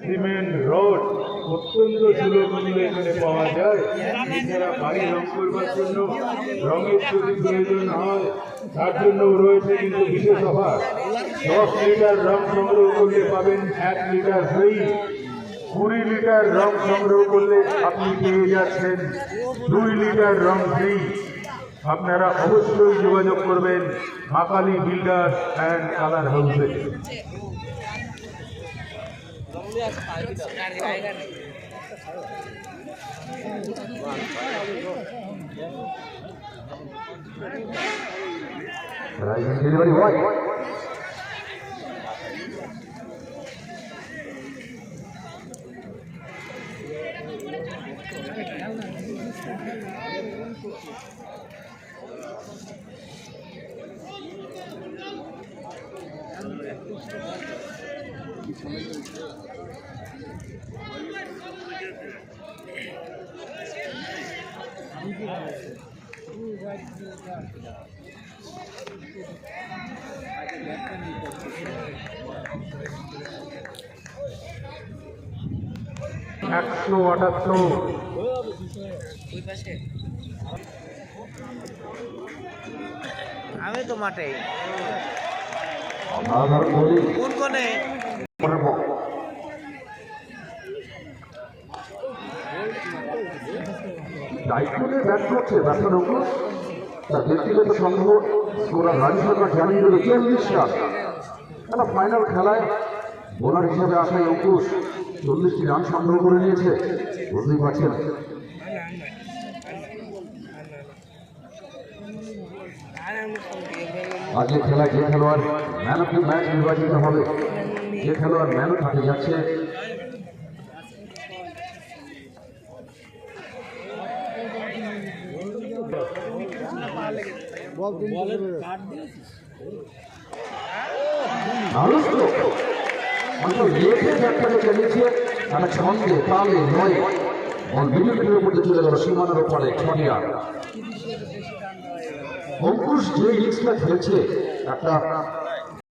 Cement rod অত্যন্ত সুলভ মূল্যে এখানে পাওয়া যায়। এছাড়া বাড়ি রং করবার জন্য রঙের যদি প্রয়োজন হয় তার জন্য রয়েছে কিন্তু বিশেষ অফার। 10 লিটার রং সংগ্রহ করলে পাবেন 1 লিটার ফ্রি। 20 লিটার রং সংগ্রহ করলে আপনি পেয়ে যাচ্ছেন 2 লিটার রং ফ্রি। আপনারা অবশ্যই যোগাযোগ করবেন মা কালী বিল্ডার্স অ্যান্ড কালার হাউসে। ডেলিভারি বয় আমি তো মাঠে কোন কোনে দায়িত্ব নিয়ে ব্যাট করছে ব্যাটসম্যান অঙ্কুশ। তার ব্যক্তিগত সংগ্রহ স্কোরার রানী সরকার জানিয়ে দিল 40 রান। একটা ফাইনাল খেলায় বোলার হিসেবে আসায় অঙ্কুশ 40টি রান সংগ্রহ করে নিয়েছে। বুঝতেই পারছেন আজকের খেলায় যে খেলোয়াড় ম্যান অফ দ্য ম্যাচ নির্বাচিত হবে, যে খেলোয়াড় ম্যান অফ হাতে যাচ্ছে চালিয়েছে একটা ছন্দে তালে নয় বল মিডিলের মধ্যে চলে গেল সীমানার ওপরে ছড়িয়া। অঙ্কুশ যে ইনিংসটা খেলেছে একটা